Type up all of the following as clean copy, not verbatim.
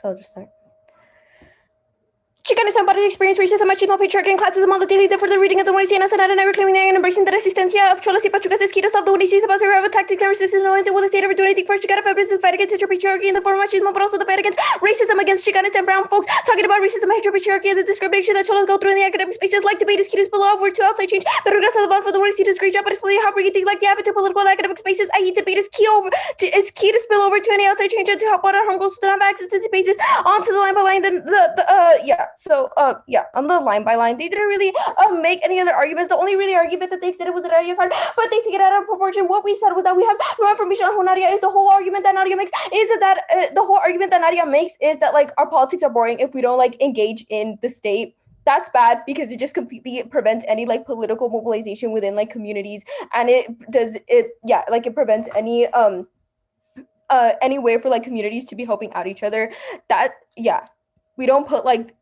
So I'll just start. Chicana está parte de experience racism, machismo, patriarchy, and classism on the daily for the reading of the Uniciana Senada, never claiming and embracing the resistencia of cholas y pachucas esquitos of the Unicis about to have a tactic that resistance no one will the state ever do anything first. Chicana feminists fight against patriarchy in the form of machismo, but also the fight against racism against Chicanas and brown folks. Talking about racism, patriarchy, and the discrimination that cholas go through in the academic spaces like debate is key to spill over to outside change. But regress of the bond for the Unici's great job at explaining how bringing things like the to political and academic spaces, i.e. debate is key to spill over to any outside change and to help out our home goals to have access to spaces onto the line by line. On the line by line, they didn't really make any other arguments. The only really argument that they said was an Nadia card, but they take it out of proportion. What we said was that we have no information on who Nadia is. The whole argument that Nadia makes is that like our politics are boring if we don't like engage in the state. That's bad because it just completely prevents any like political mobilization within like communities, and it prevents any way for like communities to be helping out each other. We don't put like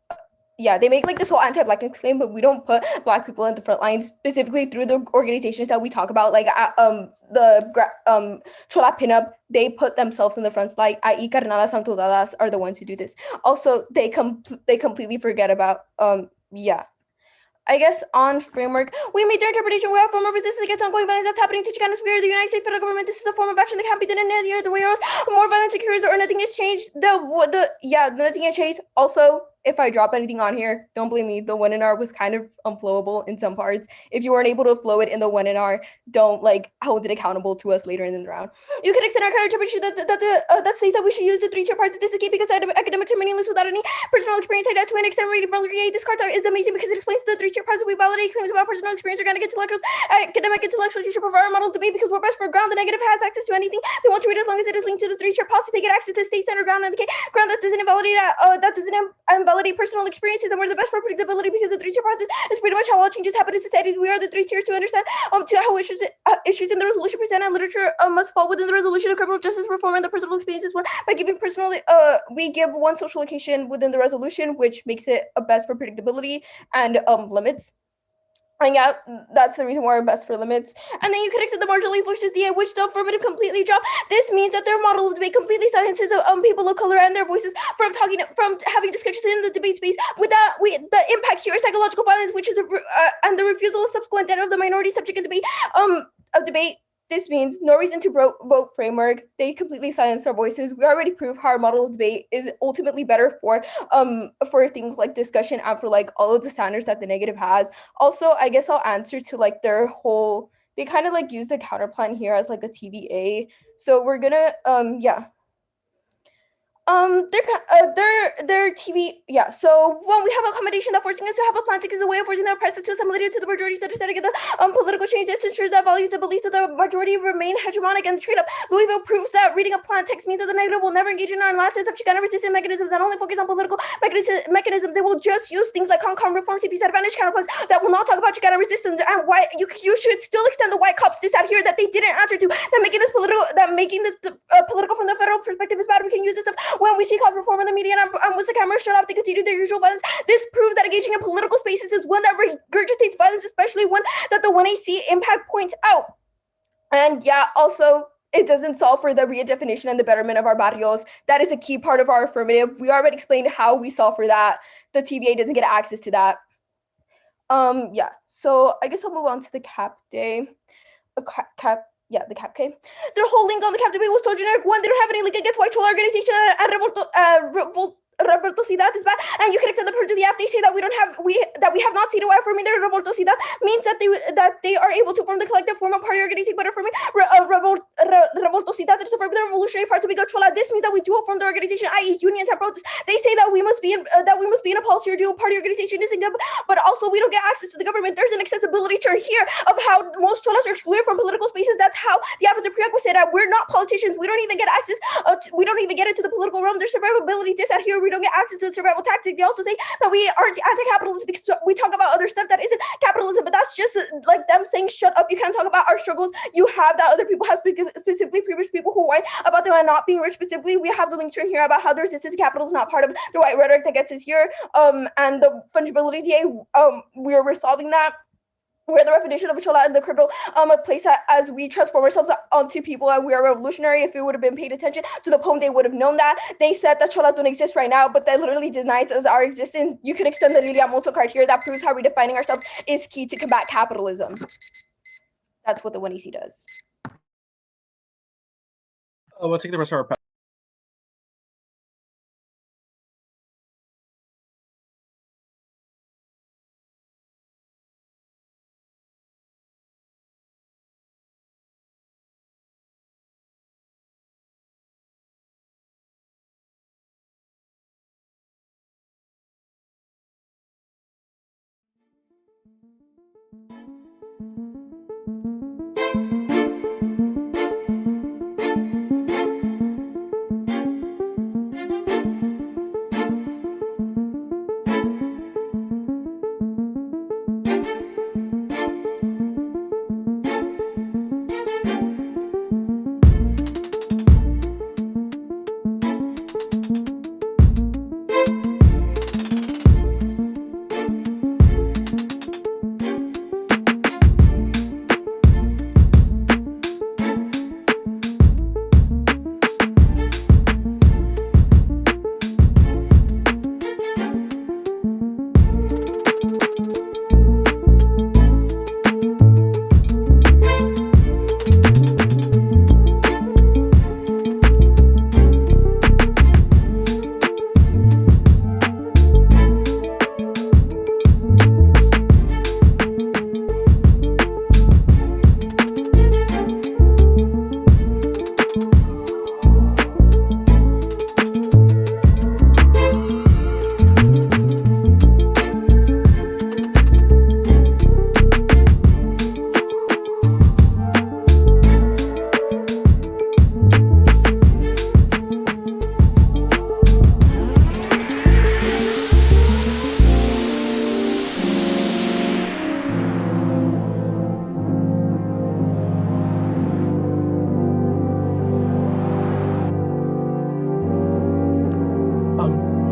they make like this whole anti-blackness claim, but we don't put Black people in the front lines specifically through the organizations that we talk about, like Chola Pinup. They put themselves in the front line, i.e. Carnalas Santudadas are the ones who do this. Also, they completely forget about I guess on framework, we made their interpretation. We have form of resistance against ongoing violence that's happening to Chicanas. We are the United States federal government. This is a form of action that can't be done in any other way, or else more violence occurs or nothing has changed. Nothing has changed. Also, if I drop anything on here, don't blame me. The webinar was kind of unflowable in some parts. If you weren't able to flow it in the webinar, don't like hold it accountable to us later in the round. You can extend our counter interpretation that says that we should use the 3-tier parts. This is key because academics are meaningless without any personal experience. Like that to an extent, reading this card is amazing because it explains the 3-tier parts that we validate claims about personal experience, organic intellectuals, academic intellectuals. You should prefer our model debate because we're best for ground. The negative has access to anything they want to read as long as it is linked to the 3-tier policy. They get access to state center ground and the ground that doesn't invalidate personal experiences, and we're the best for predictability because the 3-tier process is pretty much how all changes happen in society. We are the 3 tiers to understand to how issues in the resolution presented and literature must fall within the resolution of criminal justice reform, and the personal experiences one by giving we give one social location within the resolution, which makes it best for predictability and limits. And that's the reason why we're best for limits. And then you can extend the marginally voices DA, which the affirmative completely drop. This means that their model of debate completely silences people of color and their voices from having discussions in the debate space without the impact here, psychological violence, which is and the refusal of subsequent death of the minority subject of debate. This means no reason to vote framework. They completely silence our voices. We already proved how our model of debate is ultimately better for things like discussion and for like all of the standards that the negative has. Also, I guess I'll answer to like their whole. They kind of like use the counterplan here as like a TVA. So we're gonna their TV, so when we have accommodation that forcing us to have a plan is a way of forcing the oppressed to assimilate to the majorities that are setting the political change. This ensures that values and beliefs of the majority remain hegemonic, and the trade-up Louisville proves that reading a plan text means that the negative will never engage in our analysis of Chicana resistance mechanisms and only focus on political mechanisms. They will just use things like Concom reform, CP's advantage counterplans that will not talk about Chicana resistance and why you should still extend the white cops this out here that they didn't answer to, that making this political from the federal perspective is bad. We can use this stuff when we see cops reform in the media and once the cameras shut off, they continue their usual violence. This proves that engaging in political spaces is one that regurgitates violence, especially one that the 1AC impact points out. And also, it doesn't solve for the redefinition and the betterment of our barrios. That is a key part of our affirmative. We already explained how we solve for that. The TVA doesn't get access to that. So I guess I'll move on to the CAP day. The CAP K. Their whole link on the CAP debate was so generic. One, they don't have any link against white troll organization and revoltosidad is bad. And you can extend the proof to the F. They say that we have not seen why affirming their revoltosidad means that they are able to form the collective form of party organization, but affirming revoltosidad is affirming the revolutionary party to be chola. This means that we do form the organization, i.e. unions and protests. They say that we must be in a policy or dual party organization, but also we don't get access to the government. There's an accessibility turn here of how most cholas are excluded from political spaces. That's how the opposite prerequisite that we're not politicians. We don't even get access. We don't even get into the political realm. There's survivability. This out here, we don't get access to the survival tactic. They also say that we are anti-capitalist because we talk about other stuff that isn't capitalism, but that's just like them saying, shut up, you can't talk about our struggles. You have that other people have specifically privileged people who whine about them and not being rich specifically. We have the link turn here about how the resistance to capital is not part of the white rhetoric that gets us here. And the fungibility, we're resolving that. we're the definition of a chola in the crypto place that as we transform ourselves onto people and we are revolutionary. If it would have been paid attention to the poem, they would have known that. They said that cholas don't exist right now, but that literally denies us our existence. You can extend the Lilia Moto card here. That proves how redefining ourselves is key to combat capitalism. That's what the 1EC does. We'll take the rest of our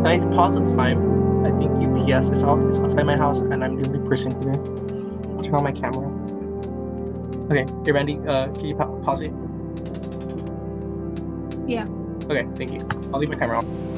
Can I pause the time? I think UPS is outside my house and I'm the only person here. I'll turn on my camera. Okay, hey Randy, can you pause it? Yeah. Okay, thank you. I'll leave my camera on.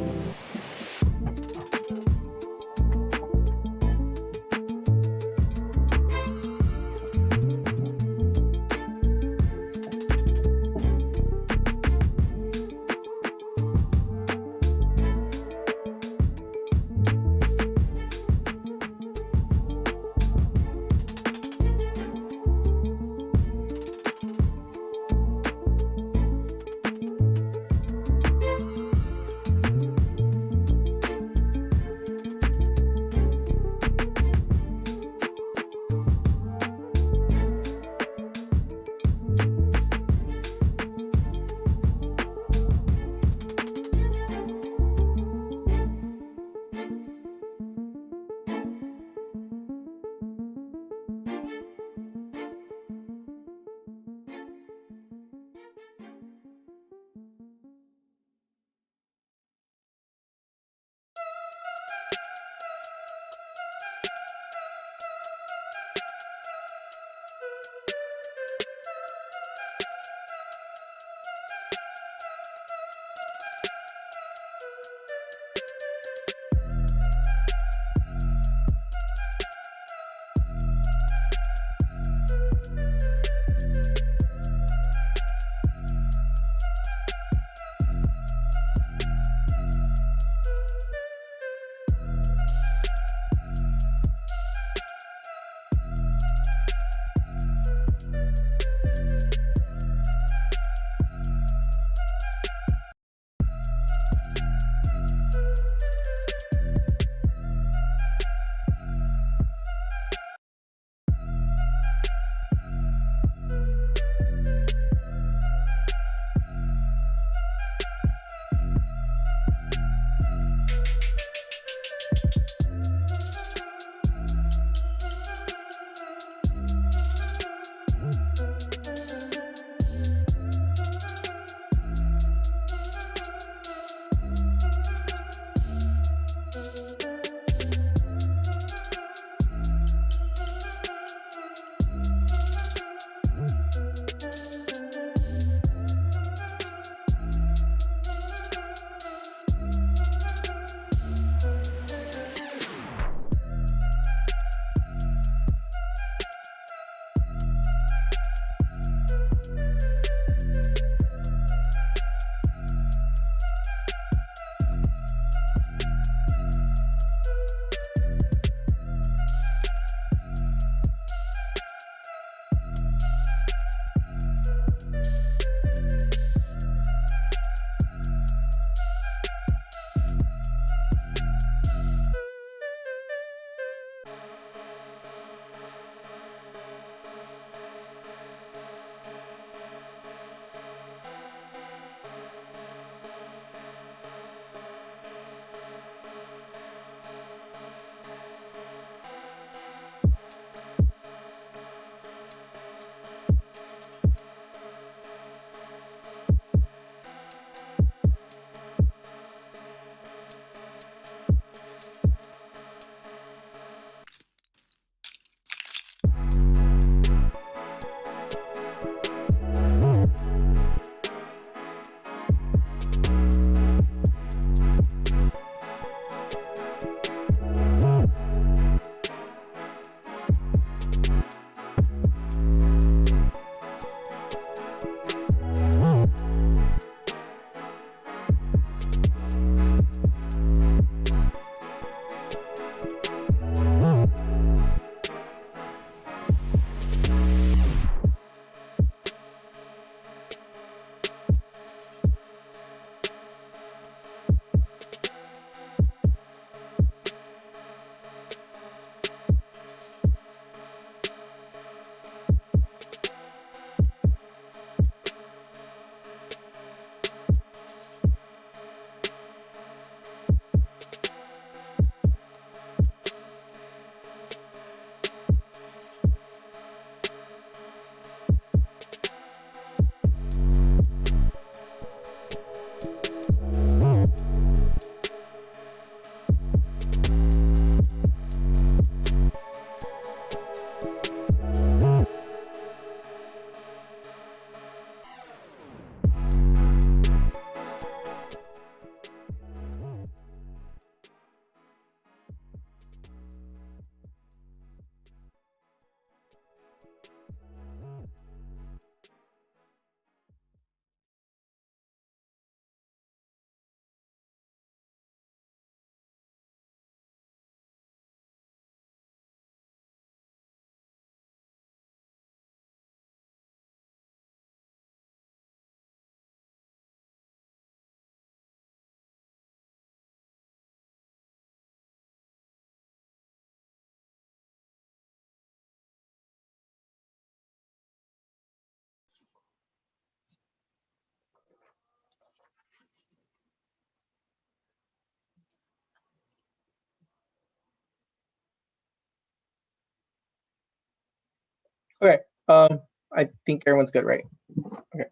Okay. I think everyone's good, right? Okay.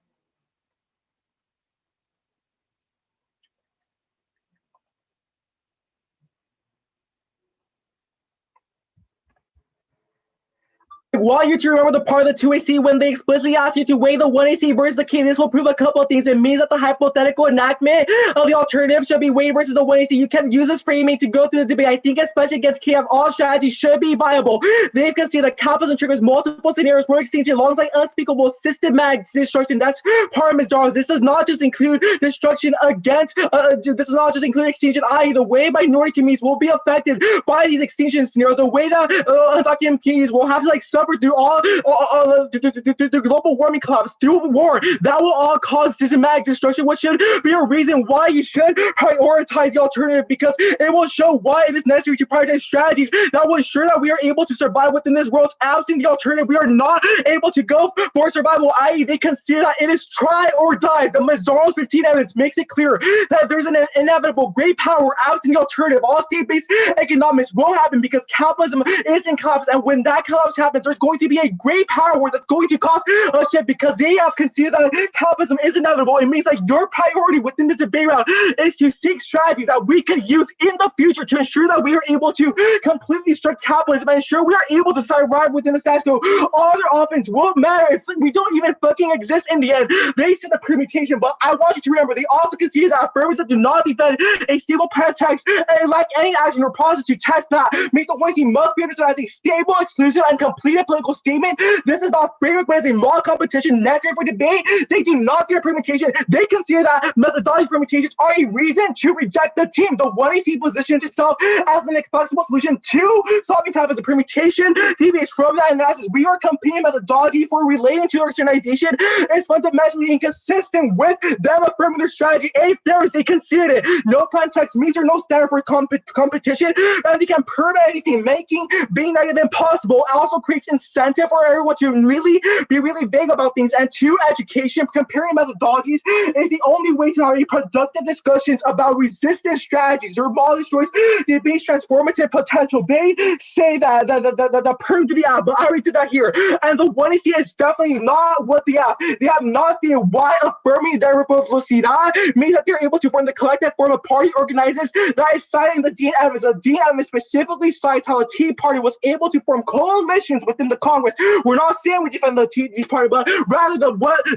I want you to remember the part of the 2AC when they explicitly ask you to weigh the 1AC versus the K. This will prove a couple of things. It means that the hypothetical enactment of the alternative should be weighed versus the 1AC. You can use this framing to go through the debate. I think especially against KF, all strategies should be viable. They've considered that capitalism triggers multiple scenarios for extinction alongside unspeakable systematic destruction. That's part of Ms. Darls. This does not just include destruction against, this does not just include extinction, i.e. the way minority communities will be affected by these extinction scenarios, the way that undocumented communities will have to suffer through all the global warming collapse, through war. That will all cause systematic destruction, which should be a reason why you should prioritize the alternative, because it will show why it is necessary to prioritize strategies that will ensure that we are able to survive within this world. Absent the alternative, we are not able to go for survival, i.e. they consider that it is try or die. The Mazzarro's 15 evidence makes it clear that there's an inevitable great power absent the alternative. All state-based economics won't happen because capitalism is in collapse, and when that collapse happens, there's going to be a great power that's going to cause a shit, because they have considered that capitalism is inevitable. It means that your priority within this debate round is to seek strategies that we could use in the future to ensure that we are able to completely strike capitalism and ensure we are able to survive within the status quo. All their offense won't matter if we don't even fucking exist in the end. They said the permutation, but I want you to remember they also conceded that affirmatives do not defend a stable pretext and lack any action or process to test that. Means the ones must be understood as a stable, exclusive, and completed political statement. This is not framework, but as a moral competition necessary for debate. They do not get permutation. They consider that methodology permutations are a reason to reject the team. The 1AC positions itself as an accessible solution to solving type as a permutation deviates from that analysis. We are competing methodology for relating to externalization is fundamentally inconsistent with them affirming their strategy. A fairness, they considered it. No plain text means there's no standard for competition, and they can permit anything, making being negative impossible. It also creates incentive for everyone to really be really big about things. And two, education, comparing methodologies is the only way to have a productive discussions about resistance strategies. Your model destroys the base transformative potential. They say that the perm to the app, but I already did that here. And the 1AC is definitely not what they have. They have not seen why affirming their velocidad means that they're able to form the collective form of party organizers that is citing the Dean Evans. The Dean Evans specifically cites how the Tea Party was able to form coalitions within the Congress. We're not saying we defend the Tea Party, but rather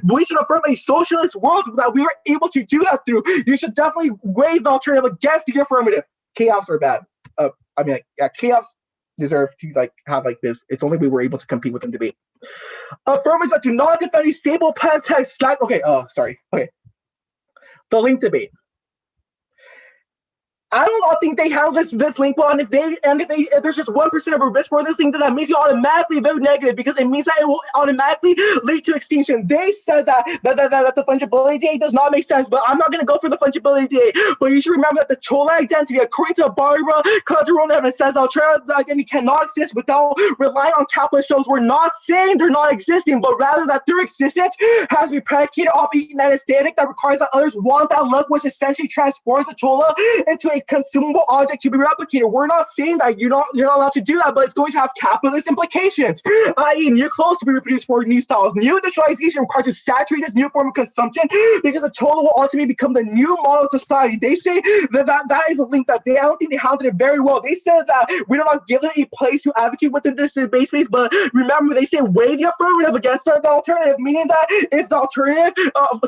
we should affirm a socialist world that we are able to do that through. You should definitely weigh the alternative against the affirmative. Chaos are bad. Chaos deserve to have this. It's only we were able to compete with them debate. Affirmatives that do not defend a stable context. The link debate. I don't think they have this link well, and if there's just 1% of a risk for this thing, then that means you automatically vote negative, because it means that it will automatically lead to extinction. They said that the fungibility date does not make sense, but I'm not going to go for the fungibility date. But you should remember that the Chola identity, according to Barbara Calderon Evans, says alternative identity cannot exist without relying on capitalist shows. We're not saying they're not existing, but rather that their existence has to be predicated off a United static that requires that others want that look, which essentially transforms the Chola into a consumable object to be replicated. We're not saying that you're not allowed to do that, but it's going to have capitalist implications, i.e. new clothes to be reproduced for new styles. New industrialization required to saturate this new form of consumption, because the Chola will ultimately become the new model of society. They say that is a link that I don't think they handled it very well. They said that we do not give them a place to advocate within this debate space, but remember, they say weigh the affirmative against the alternative, meaning that if the alternative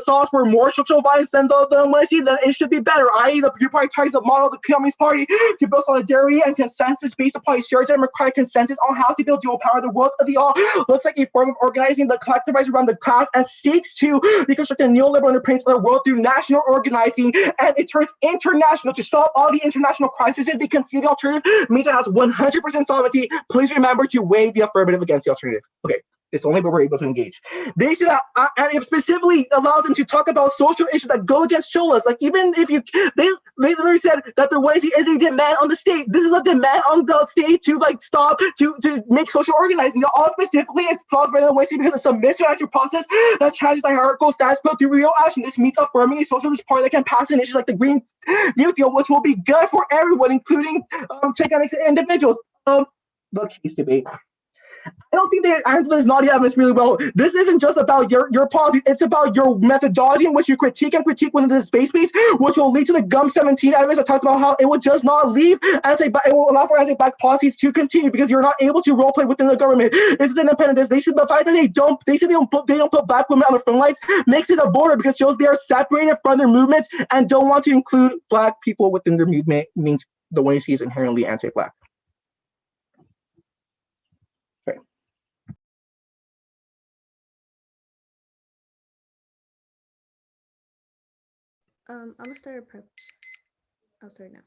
solves for more social violence than the money, then it should be better, i.e. you prioritize the model of the Communist Party to build solidarity and consensus based upon a shared democratic consensus on how to build dual power. The world of the all looks like a form of organizing the collective rights around the class and seeks to deconstruct the neoliberal underpinnings of the world through national organizing, and it turns international to solve all the international crises. The conceded alternative means it has 100% solvency. Please remember to weigh the affirmative against the alternative. Okay. It's only where we're able to engage. They say that, and it specifically allows them to talk about social issues that go against Cholas. Even if they literally said that the Wednesday is a demand on the state. This is a demand on the state to stop to make social organizing. All specifically is caused by the Wednesday because it's a misdirection process that challenges the hierarchical status quo through real action. This means affirming a socialist party that can pass initiatives like the Green New Deal, which will be good for everyone, including gigantic individuals. The case debate. I don't think they answer this naughty evidence really well. This isn't just about your policy, it's about your methodology in which you critique within the space, which will lead to the GUM 17 evidence that talks about how it will just not leave it will allow for anti-Black policies to continue because you're not able to role play within the government. This is independent. The fact that they don't put Black women on the front lines makes it a border because it shows they are separated from their movements and don't want to include Black people within their movement means the one you see is inherently anti-Black. Okay. I'm gonna start a prep. I'll start now.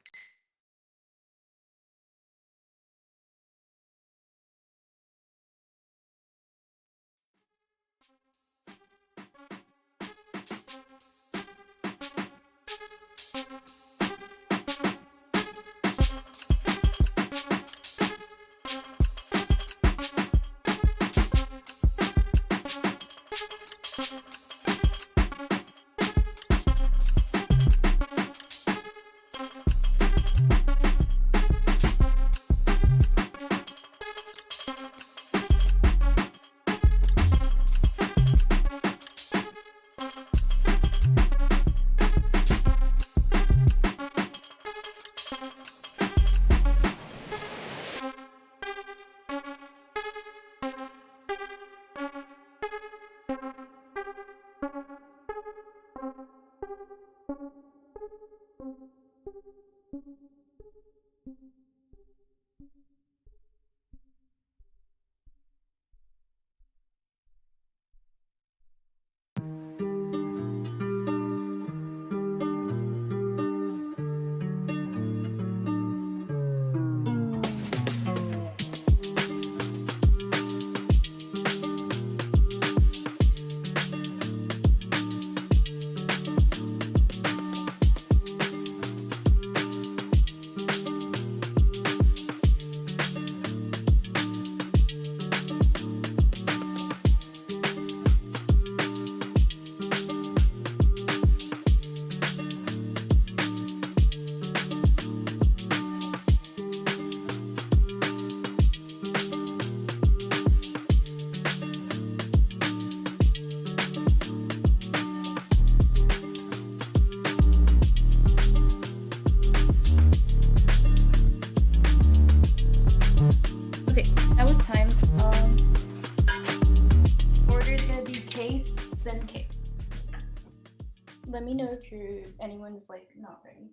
Let me know if anyone's like not ready.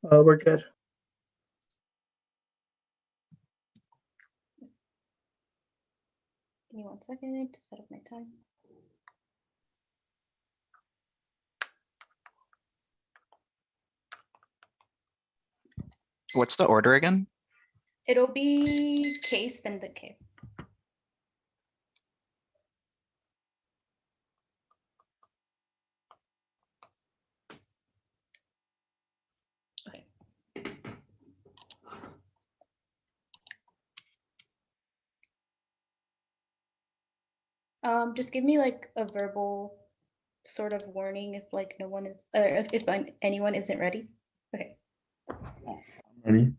We're good. Give me 1 second to set up my time. What's the order again? It'll be case, then the K. Okay. Just give me like a verbal sort of warning if like no one is, if anyone isn't ready. Okay. Ready?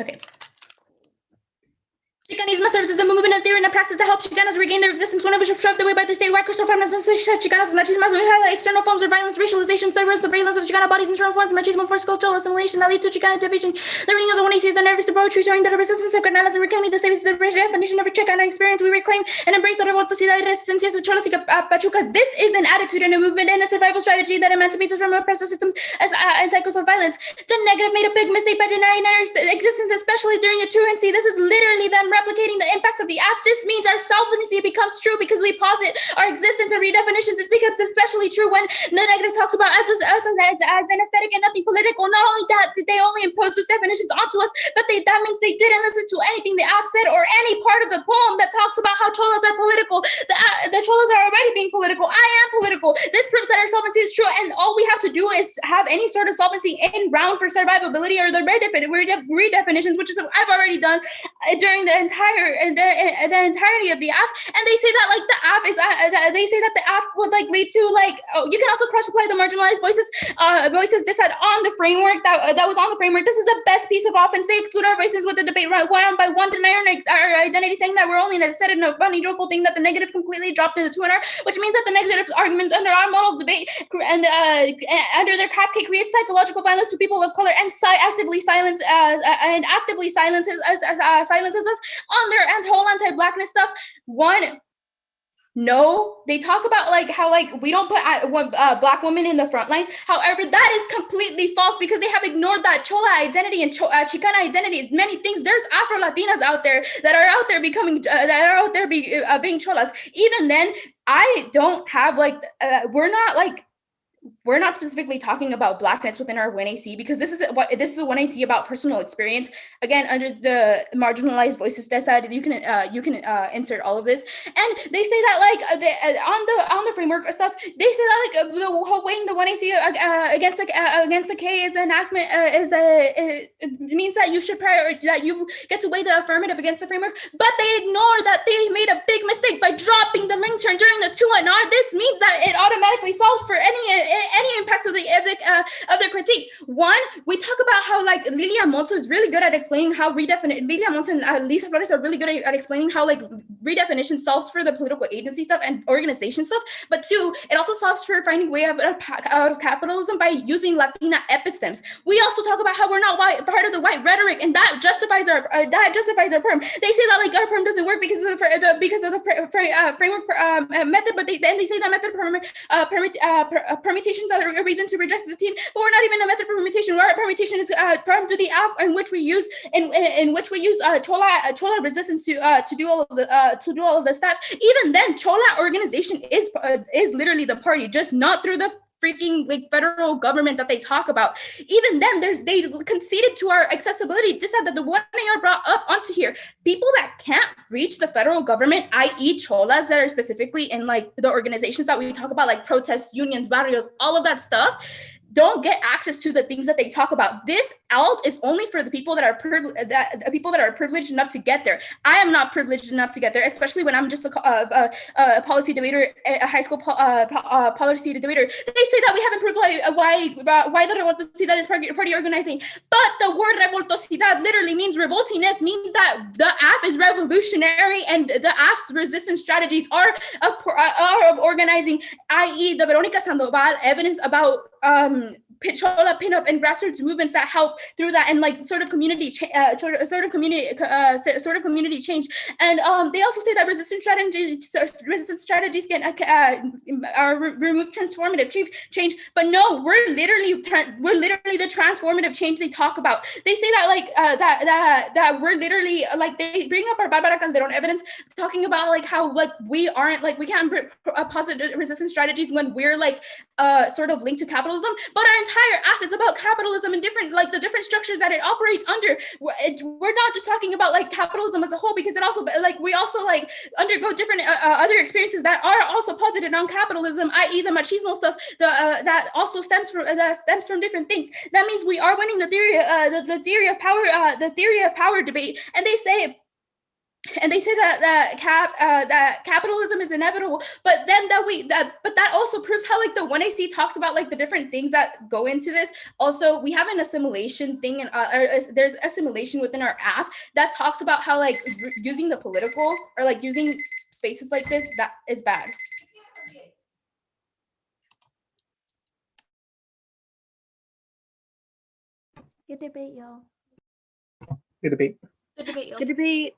Okay. Chicanismo serves as a movement and theory and a praxis that helps Chicanas regain their existence whenever shoved away by the state. White crystal feminism, Chicanas, machismo, we highlight external forms of violence, racialization, surveillance of Chicana bodies, internal forms of machismo, forced cultural assimilation that lead to Chicana division. The reading of the one is the nervous to poetry, showing that a resistance of Carnalas and reclaiming the status of the definition of a Chicana experience. We reclaim and embrace the revoltosidad y resistencia of Cholas y Pachucas. This is an attitude and a movement and a survival strategy that emancipates us from oppressive systems and cycles of violence. The negative made a big mistake by denying our existence, especially during the truancy. This is literally them replicating the impacts of the act. This means our self-identity becomes true because we posit our existence and redefinitions. This becomes especially true when the negative talks about us as an aesthetic and nothing political. Not only that, they only impose those definitions onto us, but that means they didn't listen to anything the app said or any part of the poem that talks about how cholas are political. The cholas are already being political. I am political. This proves that our solvency is true, and all we have to do is have any sort of solvency in round for survivability or the redefinitions, which is I've already done during the the entirety of the AF, and they say that like the AF is they say that the AF would like lead to like you can also cross apply the marginalized voices decide on the framework that was on the framework. This is the best piece of offense. They exclude our voices with the debate right one by one, deny our identity, saying that we're only said in a funny joyful thing that the negative completely dropped into 2 which means that the negative arguments under our model debate and under their cupcake creates psychological violence to people of color and actively silences us on their whole anti-blackness stuff. No, they talk about like how like we don't put black women in the front lines. However, that is completely false because they have ignored that Chola identity and Chicana identity. Many things. There's Afro Latinas out there that are out there becoming being Cholas. Even then, I don't have like we're not specifically talking about blackness within our 1AC because this is a 1AC about personal experience. Again, under the marginalized voices decided you can insert all of this, and they say that like on the framework stuff, they say that like the whole weighing the 1AC against the K is the enactment it means that that you get to weigh the affirmative against the framework, but they ignore that they made a big mistake by dropping the link turn during the 2NR. This means that it automatically solves for any impacts of their critique. One, we talk about how like Lilia Monto is really good at explaining how Lilia Monto and Lisa Flores are really good at explaining how like redefinition solves for the political agency stuff and organization stuff. But two, it also solves for finding way out of capitalism by using Latina epistemes. We also talk about how we're not part of the white rhetoric, and that justifies our perm. They say that like our perm doesn't work because of the framework method, but they say that method permutations are a reason to reject the team, but we're not even a method permutation. Our permutation is perm to the F, in which we use Chola resistance to do all of the stuff. Even then, Chola organization is literally the party, just not through the freaking like federal government that they talk about. Even then, they conceded to our accessibility. Just said that the one they are brought up onto here, people that can't reach the federal government, i.e. cholas that are specifically in like the organizations that we talk about, like protests, unions, barrios, all of that stuff, don't get access to the things that they talk about. This alt is only for the people that are privileged enough to get there. I am not privileged enough to get there, especially when I'm just a policy debater, a high school policy debater. They say that we haven't proved why they don't want to see that as party organizing. But the word revoltosidad literally means revoltiness, means that the AF is revolutionary and the AF's resistance strategies are of organizing, i.e. the Veronica Sandoval evidence about Chola pinup and grassroots movements that help through that, and like sort of community change. And they also say that resistance strategies can remove transformative change. But no, we're literally the transformative change they talk about. They say that like that we're literally like, they bring up our Barbara Calderon evidence talking about like how like we can't positive resistance strategies when we're like sort of linked to capitalism, but our entire AF is about capitalism and the different structures that it operates under. We're not just talking about like capitalism as a whole, because it also like we also like undergo different other experiences that are also posited on capitalism, i.e. the machismo stuff that also stems from different things. That means we are winning the theory of power debate, and they say that capitalism is inevitable, but then that also proves how like the 1AC talks about like the different things that go into this. Also, we have an assimilation thing, and there's assimilation within our AF that talks about how like using the political or like using spaces like this, that is bad. Good debate, y'all. Good debate. Good debate, y'all. Good debate.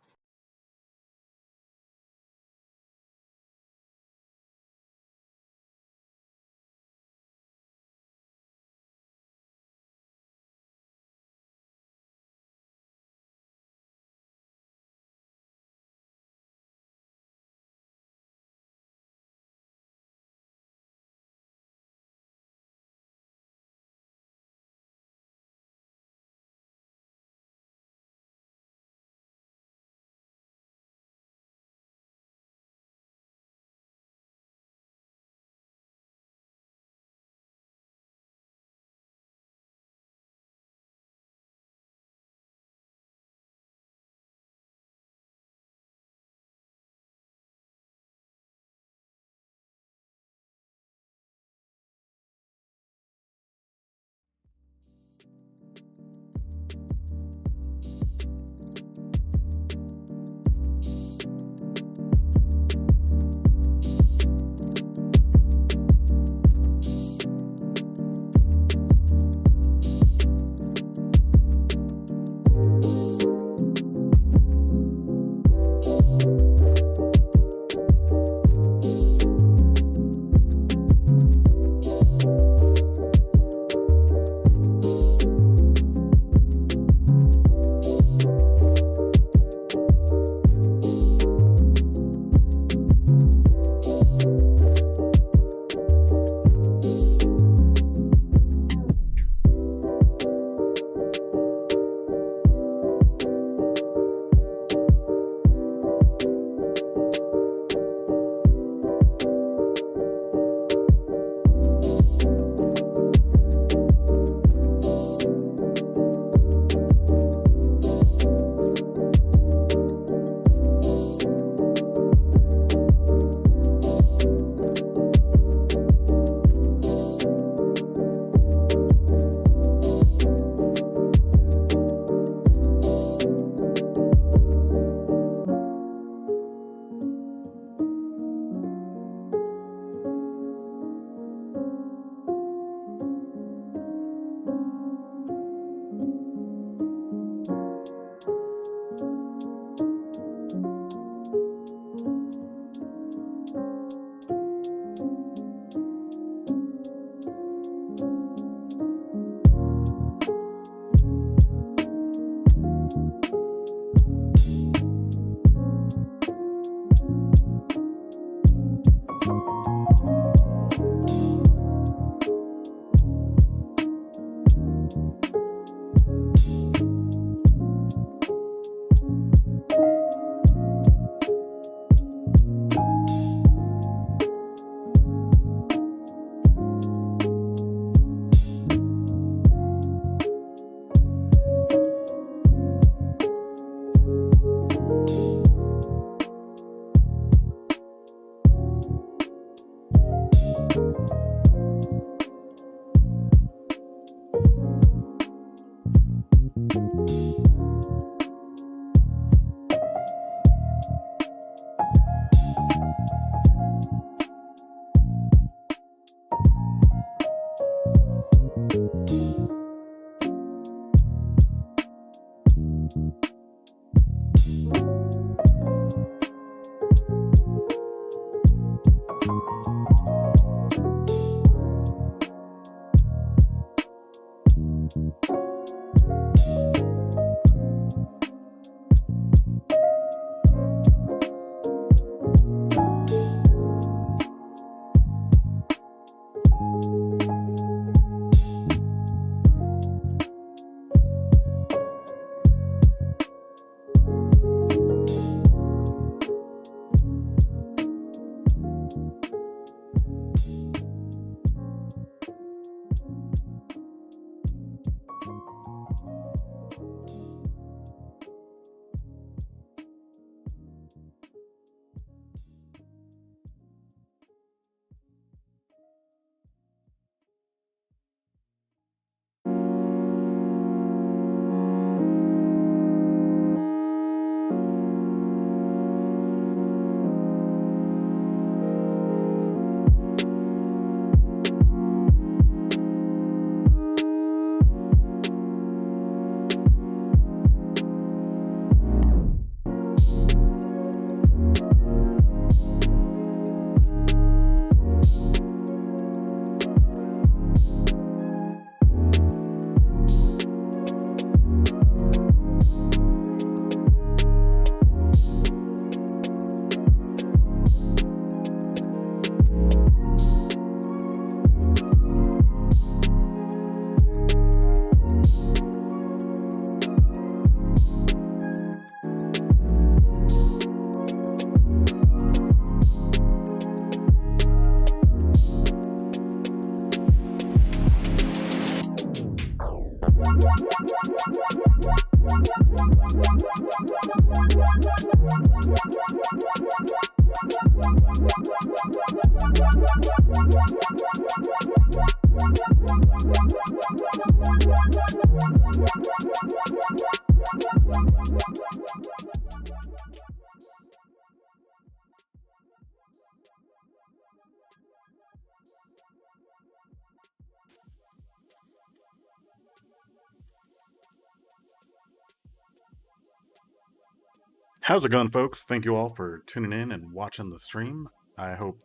How's it going, folks? Thank you all for tuning in and watching the stream. I hope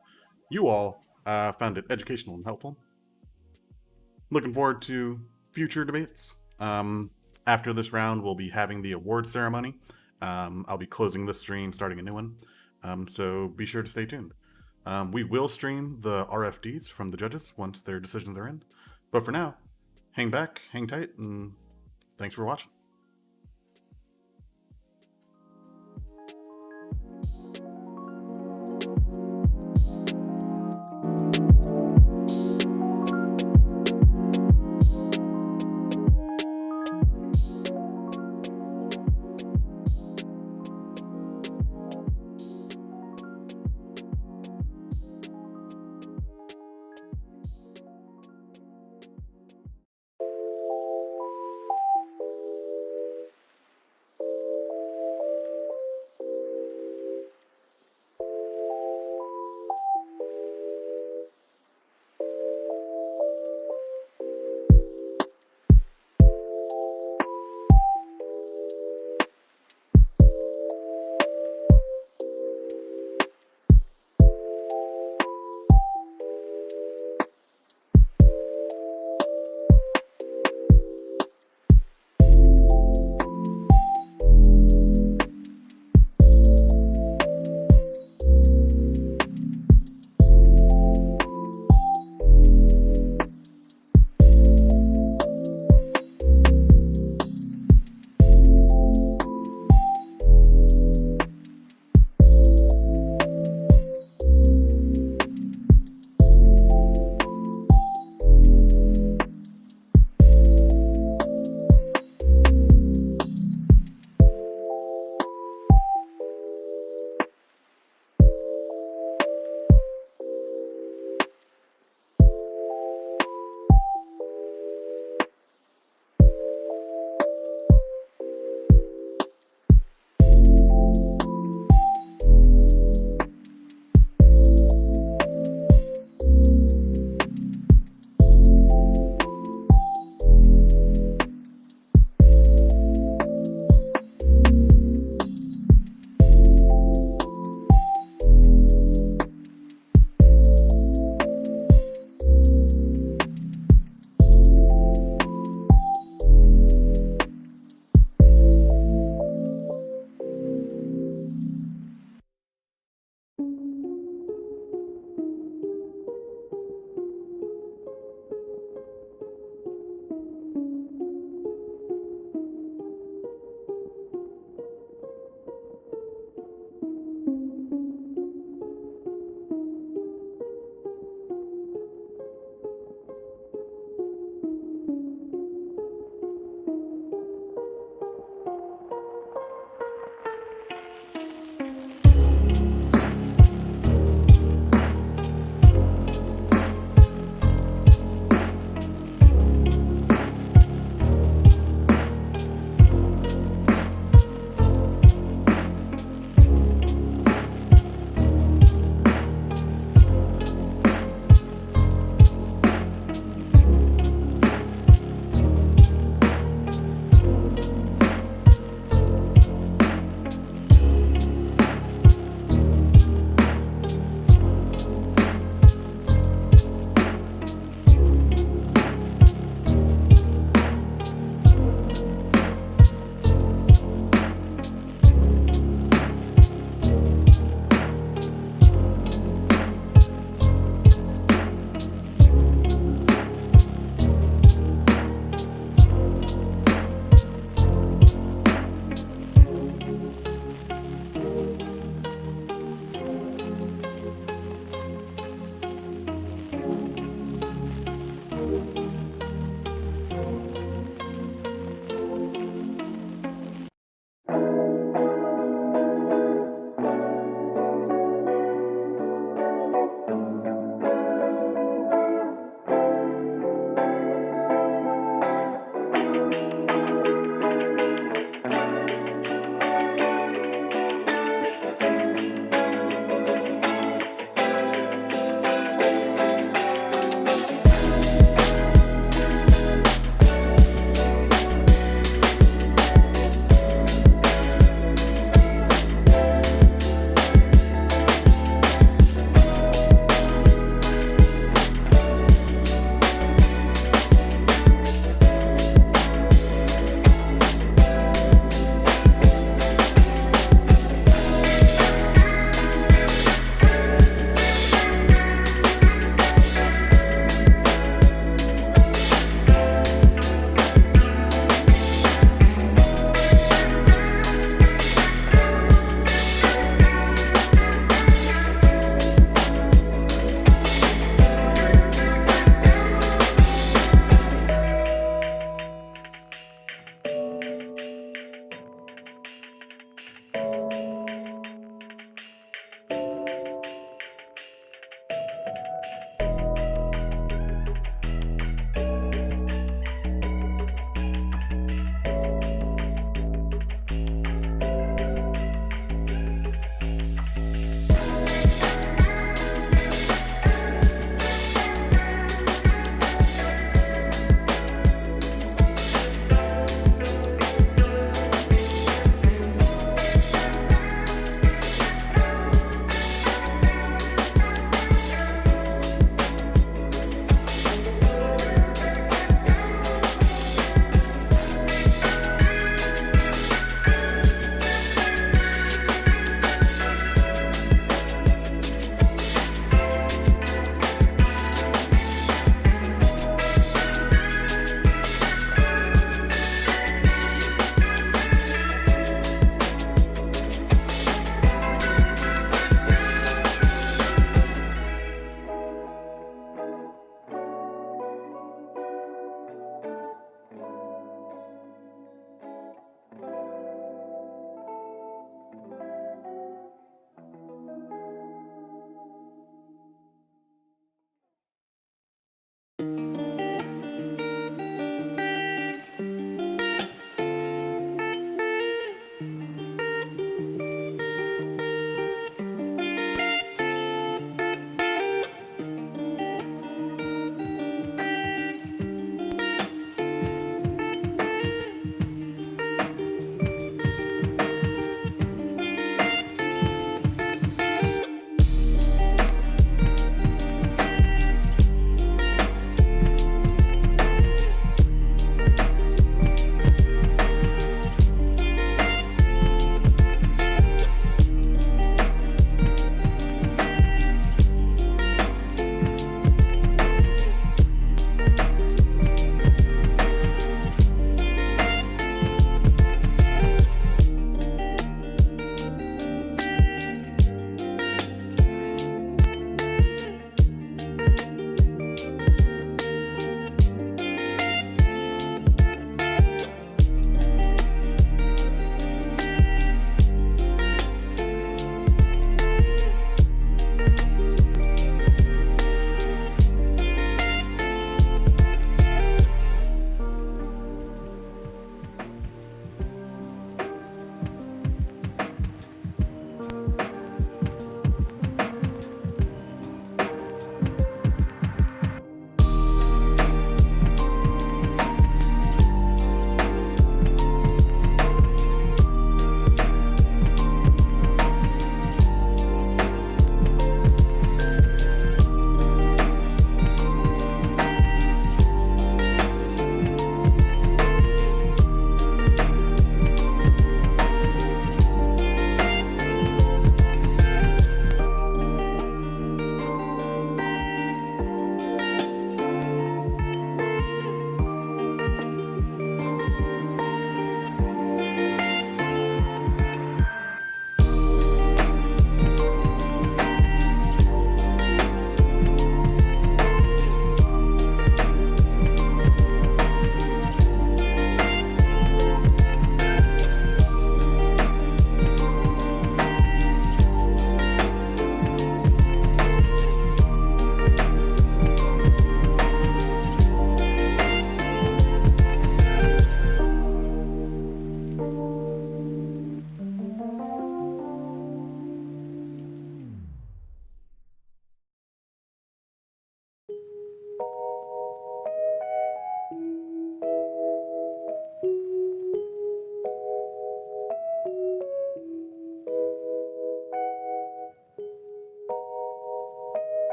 you all found it educational and helpful. Looking forward to future debates. After this round, we'll be having the award ceremony. I'll be closing this stream, starting a new one. So be sure to stay tuned. We will stream the RFDs from the judges once their decisions are in. But for now, hang back, hang tight, and thanks for watching.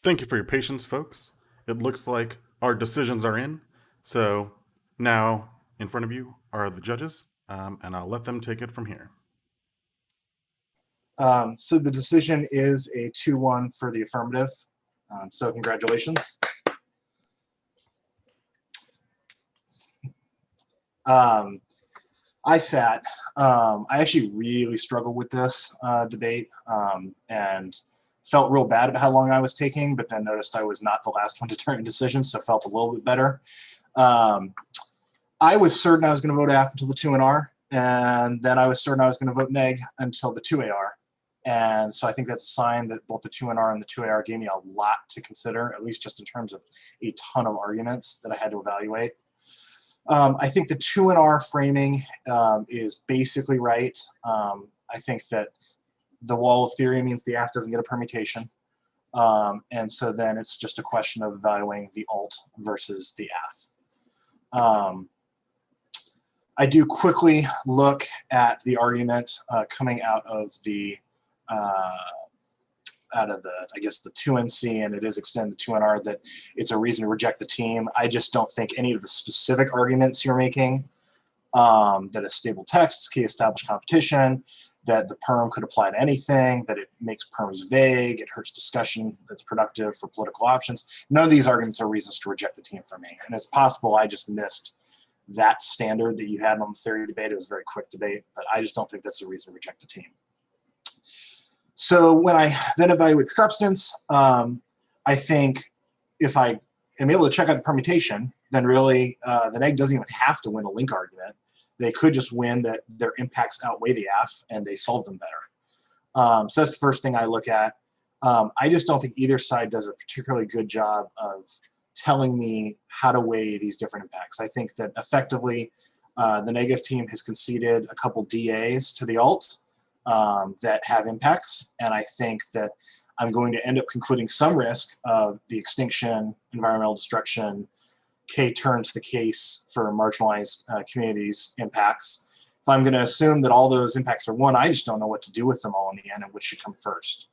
Thank you for your patience, folks. It looks like our decisions are in. So now in front of you are the judges, and I'll let them take it from here. So the decision is a 2-1 for the affirmative. So congratulations. I sat. I actually really struggled with this debate and felt real bad about how long I was taking, but then noticed I was not the last one to turn a decision, so felt a little bit better. I was certain I was going to vote F until the 2NR, and then I was certain I was going to vote neg until the 2AR. And so I think that's a sign that both the 2NR and the 2AR gave me a lot to consider, at least just in terms of a ton of arguments that I had to evaluate. I think the 2NR framing is basically right. I think that the wall of theory means the AF doesn't get a permutation. And so then it's just a question of evaluating the alt versus the AF. I do quickly look at the argument coming out of the I guess the 2NC, and it is extend the 2NR, that it's a reason to reject the team. I just don't think any of the specific arguments you're making, that a stable text is key established competition, that the perm could apply to anything, that it makes perms vague, it hurts discussion that's productive for political options. None of these arguments are reasons to reject the team for me. And it's possible I just missed that standard that you had on the theory debate. It was a very quick debate, but I just don't think that's a reason to reject the team. So when I then evaluate substance, I think if I am able to check out the permutation, then really the neg doesn't even have to win a link argument. They could just win that their impacts outweigh the AF and they solve them better. So that's the first thing I look at. I just don't think either side does a particularly good job of telling me how to weigh these different impacts. I think that effectively the negative team has conceded a couple DAs to the alt that have impacts, and I think that I'm going to end up concluding some risk of the extinction, environmental destruction, K turns the case for marginalized communities impacts. If I'm going to assume that all those impacts are one, I just don't know what to do with them all in the end and which should come first.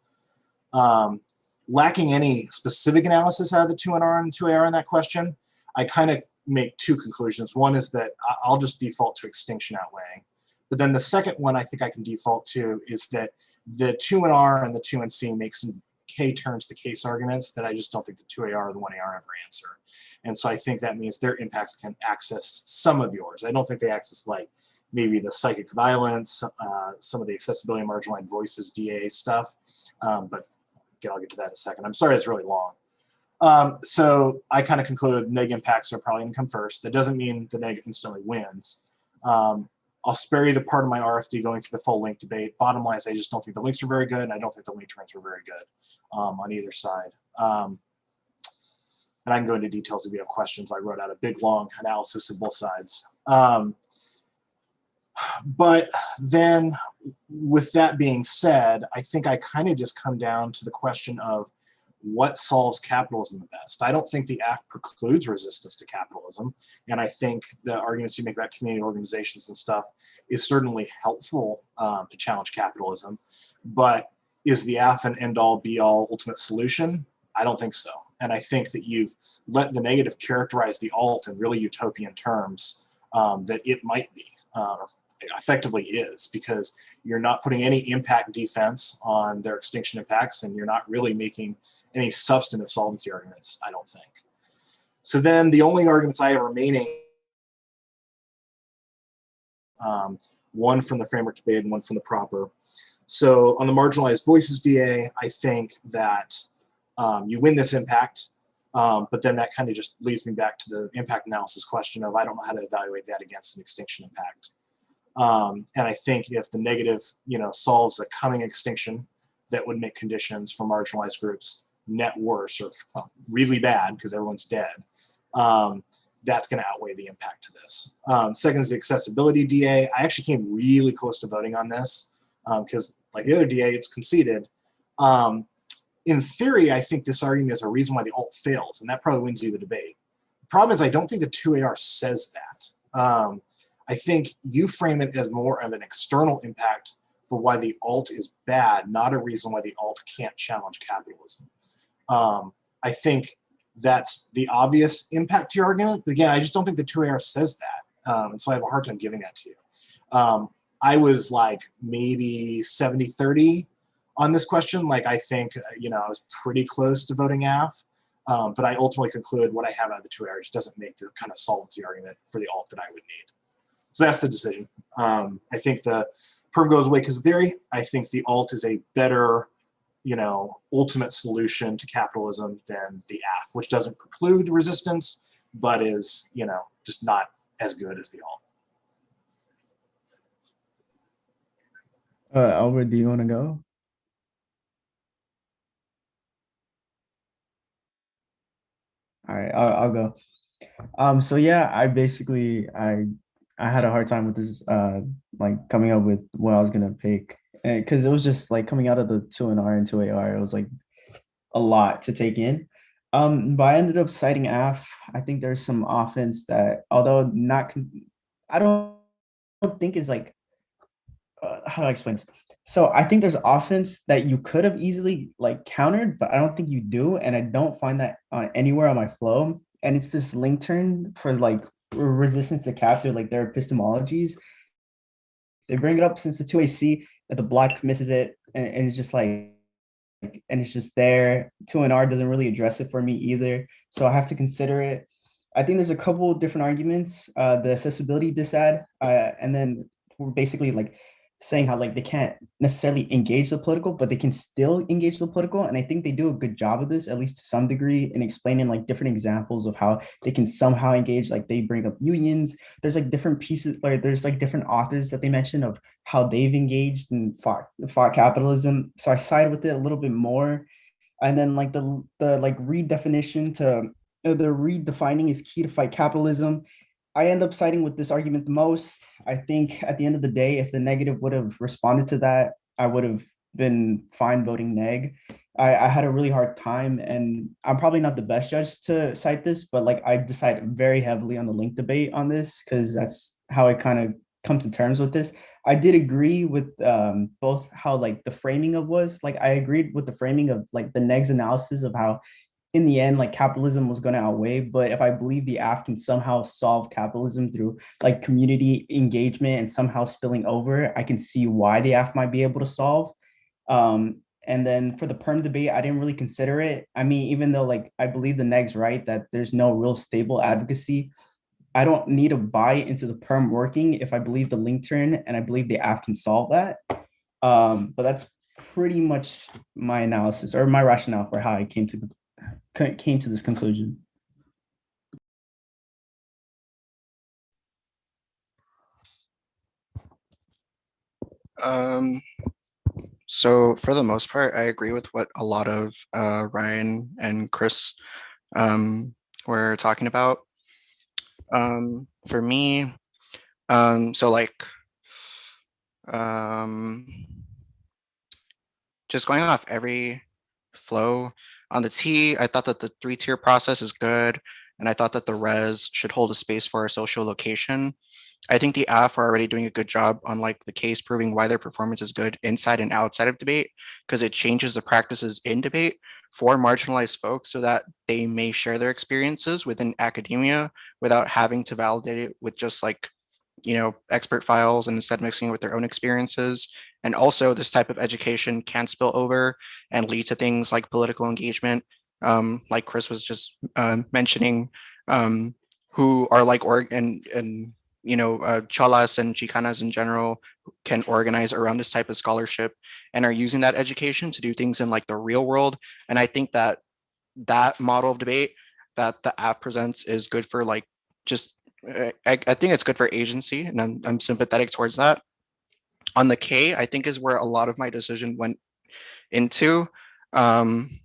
Lacking any specific analysis out of the 2NR and 2AR in that question, I kind of make two conclusions. One is that I'll just default to extinction outweighing. But then the second one I think I can default to is that the 2NR and the 2NC make some K turns the case arguments that I just don't think the 2AR or the 1AR ever answer. And so I think that means their impacts can access some of yours. I don't think they access like maybe the psychic violence, some of the accessibility marginalized voices, DA stuff. But I'll get to that in a second. I'm sorry it's really long. So I kind of concluded neg impacts are probably going to come first. That doesn't mean the neg instantly wins. I'll spare you the part of my RFD going through the full link debate. Bottom line is I just don't think the links are very good, and I don't think the link turns were very good on either side. And I can go into details if you have questions. I wrote out a big, long analysis of both sides. But then with that being said, I think I kind of just come down to the question of what solves capitalism the best. I don't think the AF precludes resistance to capitalism. And I think the arguments you make about community organizations and stuff is certainly helpful to challenge capitalism. But is the AF an end-all, be-all ultimate solution? I don't think so. And I think that you've let the negative characterize the alt in really utopian terms that it might be. Effectively is, because you're not putting any impact defense on their extinction impacts, and you're not really making any substantive solvency arguments, I don't think. So then the only arguments I have remaining, one from the framework debate and one from the proper. So on the marginalized voices DA, I think that you win this impact, but then that kind of just leads me back to the impact analysis question of I don't know how to evaluate that against an extinction impact. And I think if the negative, solves a coming extinction, that would make conditions for marginalized groups net worse or really bad because everyone's dead. That's going to outweigh the impact to this. Second is the accessibility DA. I actually came really close to voting on this because, like the other DA, it's conceded. In theory, I think this argument is a reason why the alt fails, and that probably wins you the debate. The problem is I don't think the 2AR says that. I think you frame it as more of an external impact for why the alt is bad, not a reason why the alt can't challenge capitalism. I think that's the obvious impact to your argument. But again, I just don't think the 2AR says that. And so I have a hard time giving that to you. I was like maybe 70-30 on this question. Like, I think, I was pretty close to voting AF. But I ultimately concluded what I have out of the 2AR just doesn't make the kind of solvency argument for the alt that I would need. So that's the decision. I think the perm goes away because of theory. I think the alt is a better, ultimate solution to capitalism than the AF, which doesn't preclude resistance, but is, just not as good as the alt. Albert, do you want to go? All right, I'll go. So yeah, I had a hard time with this, like coming up with what I was gonna pick, because it was just like coming out of the 2NR and 2AR, it was like a lot to take in. But I ended up citing AF. I think there's some offense that, although I don't think is like, how do I explain this? So I think there's offense that you could have easily like countered, but I don't think you do, and I don't find that anywhere on my flow. And it's this link turn for like resistance to cap. They're like their epistemologies. They bring it up since the 2AC that the block misses it, and it's just like, and it's just there. 2NR doesn't really address it for me either, so I have to consider it. I think there's a couple of different arguments. The accessibility disad, and then we're basically like saying how like they can't necessarily engage the political, but they can still engage the political. And I think they do a good job of this, at least to some degree, in explaining like different examples of how they can somehow engage. Like they bring up unions. There's like different pieces, like there's like different authors that they mention of how they've engaged and fought capitalism. So I side with it a little bit more. And then like the like redefinition to the redefining is key to fight capitalism. I end up siding with this argument the most. I think at the end of the day, if the negative would have responded to that, I would have been fine voting neg. I had a really hard time, and I'm probably not the best judge to cite this, but like I decide very heavily on the link debate on this because that's how I kind of come to terms with this. I did agree with both how like the framing of was like I agreed with the framing of like the negs analysis of how in the end, like capitalism was going to outweigh. But if I believe the AF can somehow solve capitalism through like community engagement and somehow spilling over, I can see why the AF might be able to solve. And then for the perm debate, I didn't really consider it. I mean, even though like I believe the neg's right that there's no real stable advocacy, I don't need to buy into the perm working if I believe the link turn and I believe the AF can solve that. But that's pretty much my analysis or my rationale for how I came to this conclusion. So for the most part, I agree with what a lot of Ryan and Chris were talking about. For me, so like just going off every flow on the T, I thought that the 3-tier process is good, and I thought that the res should hold a space for a social location. I think the AF are already doing a good job on like the case proving why their performance is good inside and outside of debate, because it changes the practices in debate for marginalized folks so that they may share their experiences within academia without having to validate it with just like, expert files, and instead mixing it with their own experiences. And also this type of education can spill over and lead to things like political engagement, like Chris was just mentioning, who are like Cholas and Chicanas in general can organize around this type of scholarship and are using that education to do things in like the real world. And I think that that model of debate that the app presents is good for like just, I think it's good for agency, and I'm sympathetic towards that. On the K, I think is where a lot of my decision went into. And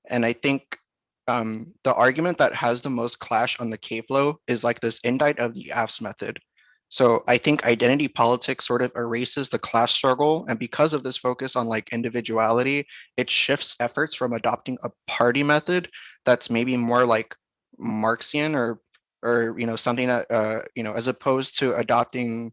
I think the argument that has the most clash on the K flow is like this indite of the AFS method. So I think identity politics sort of erases the class struggle. And because of this focus on like individuality, it shifts efforts from adopting a party method that's maybe more like Marxian or something that, as opposed to adopting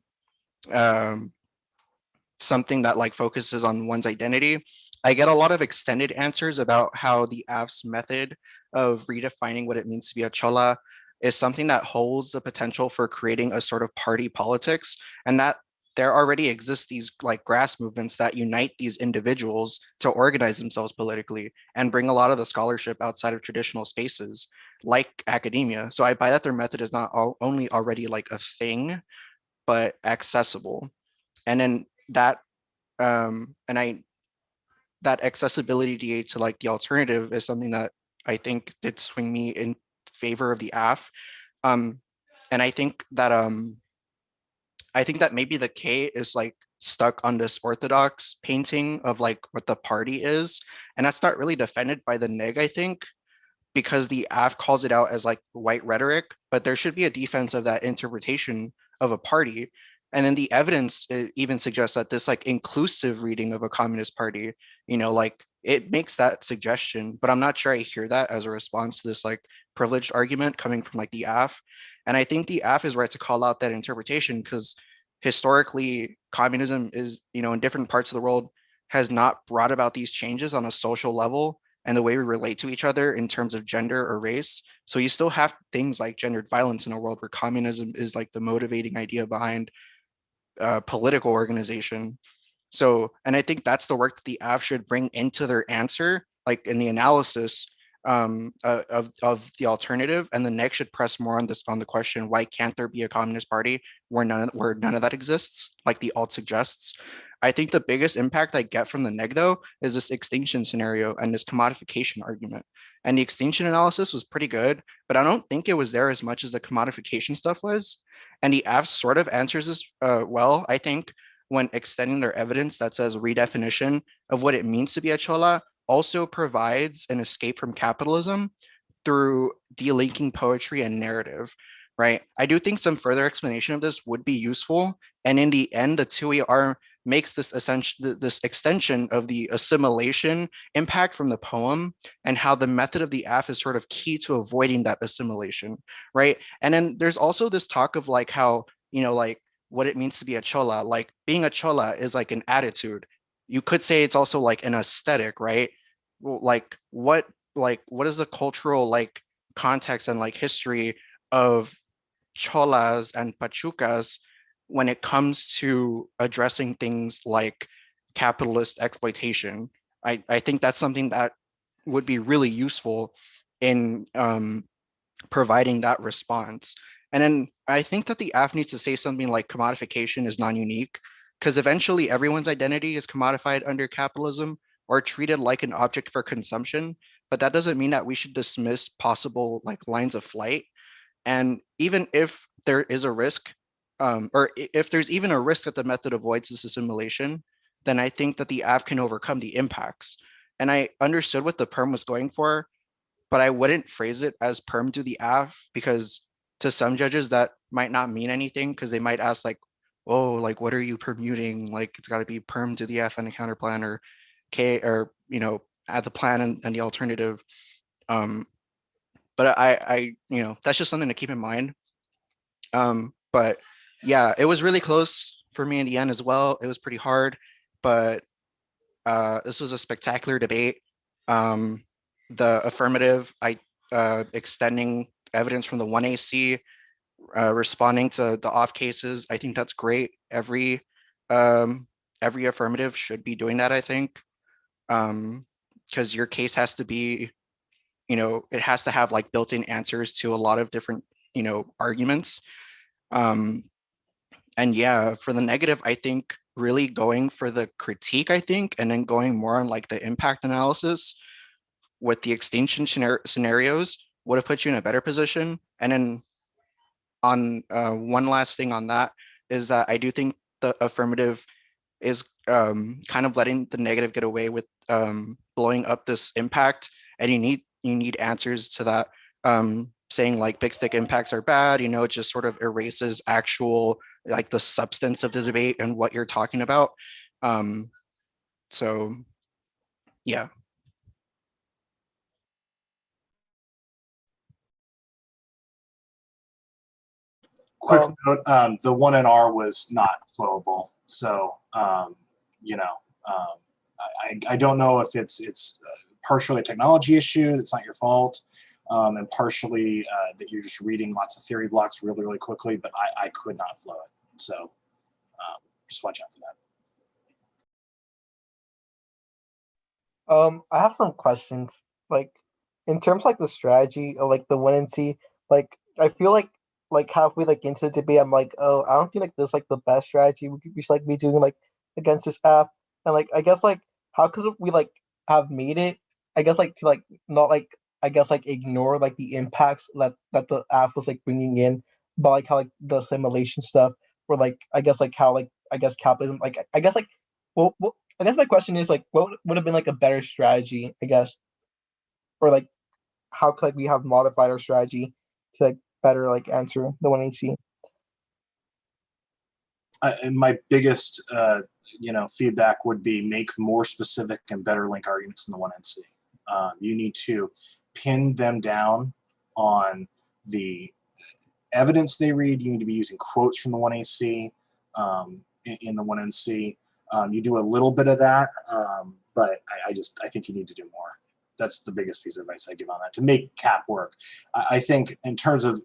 something that like focuses on one's identity. I get a lot of extended answers about how the AF's method of redefining what it means to be a chola is something that holds the potential for creating a sort of party politics, and that there already exist these like grass movements that unite these individuals to organize themselves politically and bring a lot of the scholarship outside of traditional spaces like academia. So I buy that their method is not only already like a thing, but accessible. And then that and I that accessibility to like the alternative is something that I think did swing me in favor of the AF. Um, and I think that maybe the K is like stuck on this orthodox painting of like what the party is, and that's not really defended by the neg, I think, because the AF calls it out as like white rhetoric, but there should be a defense of that interpretation of a party. And then the evidence even suggests that this like inclusive reading of a communist party, like it makes that suggestion, but I'm not sure I hear that as a response to this like privileged argument coming from like the AF. And I think the AF is right to call out that interpretation because historically communism is, in different parts of the world has not brought about these changes on a social level and the way we relate to each other in terms of gender or race. So you still have things like gendered violence in a world where communism is like the motivating idea behind political organization. So, and I think that's the work that the AF should bring into their answer, like in the analysis of the alternative, and the next should press more on the question, why can't there be a communist party where none of that exists, like the alt suggests. I think the biggest impact I get from the neg though is this extinction scenario and this commodification argument. And the extinction analysis was pretty good, but I don't think it was there as much as the commodification stuff was. And the AF sort of answers this well, I think, when extending their evidence that says redefinition of what it means to be a chola also provides an escape from capitalism through delinking poetry and narrative, right? I do think some further explanation of this would be useful. And in the end, the 2AR makes this extension of the assimilation impact from the poem and how the method of the AF is sort of key to avoiding that assimilation, right? And then there's also this talk of like how, like what it means to be a chola, like being a chola is like an attitude. You could say it's also like an aesthetic, right? Well, what is the cultural like context and like history of cholas and pachucas when it comes to addressing things like capitalist exploitation? I think that's something that would be really useful in providing that response. And then I think that the AF needs to say something like commodification is non-unique, because eventually everyone's identity is commodified under capitalism or treated like an object for consumption. But that doesn't mean that we should dismiss possible like lines of flight. And even if there is a risk, or if there's even a risk that the method avoids this assimilation, then I think that the AF can overcome the impacts. And I understood what the perm was going for, but I wouldn't phrase it as perm to the AF because to some judges that might not mean anything because they might ask like, oh, like what are you permuting? Like it's got to be perm to the F and the counterplan or K or add the plan and the alternative. But I that's just something to keep in mind. But yeah, it was really close for me in the end as well. It was pretty hard, but this was a spectacular debate. The affirmative, extending evidence from the 1AC, responding to the off cases. I think that's great. Every affirmative should be doing that, I think, because your case has to be, it has to have like built-in answers to a lot of different, arguments. And yeah, for the negative, I think really going for the critique, I think, and then going more on like the impact analysis with the extinction scenarios would have put you in a better position. And then on one last thing on that is that I do think the affirmative is kind of letting the negative get away with blowing up this impact, and you need answers to that. Saying like big stick impacts are bad, it just sort of erases actual like the substance of the debate and what you're talking about. So yeah. Quick note, the 1NR was not flowable. So, I don't know if it's partially a technology issue that's not your fault, and partially that you're just reading lots of theory blocks really, really quickly, but I could not flow it. So just watch out for that. I have some questions. Like, in terms of, like, the strategy of, like, the 1NC, like, I feel like halfway, like, into the debate, I'm like, oh, I don't think like this is, like, the best strategy we should, like, be doing, like, against this app. And, like, I guess, like, how could we, like, have made it, I guess, like, to, like, not, like, I guess, like, ignore, like, the impacts that the app was, like, bringing in, but, like, how, like, the simulation stuff, or, like, I guess, like, how, like, I guess capitalism, like, I guess, like, well, I guess my question is, like, what would have been, like, a better strategy, I guess, or, like, how could, like, we have modified our strategy to, like, better, like, answer the 1AC? And my biggest feedback would be make more specific and better link arguments in the 1NC. You need to pin them down on the evidence they read. You need to be using quotes from the 1AC in the 1NC. You do a little bit of that, but I think you need to do more. That's the biggest piece of advice I give on that to make CAP work. I think in terms of,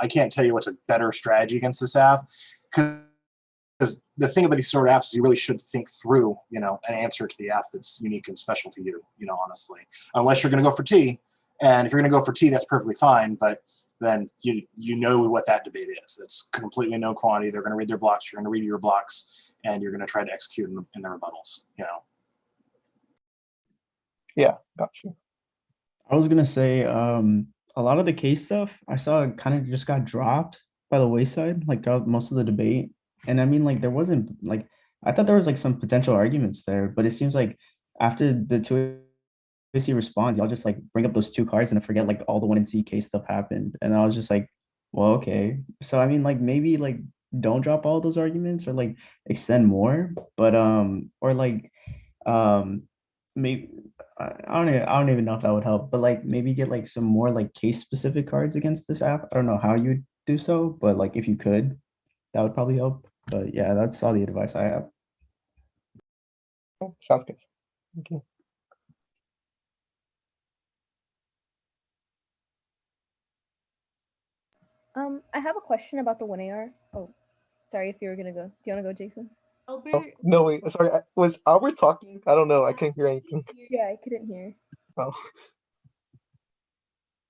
I can't tell you what's a better strategy against this app, because the thing about these sort of apps is you really should think through, an answer to the app that's unique and special to you, honestly, unless you're going to go for T. And if you're going to go for T, that's perfectly fine. But then you know what that debate is. That's completely no quantity. They're going to read their blocks. You're going to read your blocks, and you're going to try to execute in the rebuttals. Yeah, gotcha. I was gonna say, a lot of the case stuff I saw kind of just got dropped by the wayside, like throughout most of the debate. And I mean, like there wasn't like I thought there was like some potential arguments there, but it seems like after the two AC responds, y'all just like bring up those two cards and forget like all the 1NC case stuff happened. And I was just like, well, okay. So I mean, like maybe like don't drop all those arguments or like extend more, but or like maybe I don't even know if that would help, but like maybe get like some more like case specific cards against this app. I don't know how you would do so, but like if you could, that would probably help. But yeah, that's all the advice I have. Sounds good. Thank you. I have a question about the 1AR. Oh, sorry if you were gonna go. Do you wanna go, Jason? Oh, no, wait, sorry. Was Albert talking? I don't know. I couldn't hear anything. Yeah, I couldn't hear. Oh.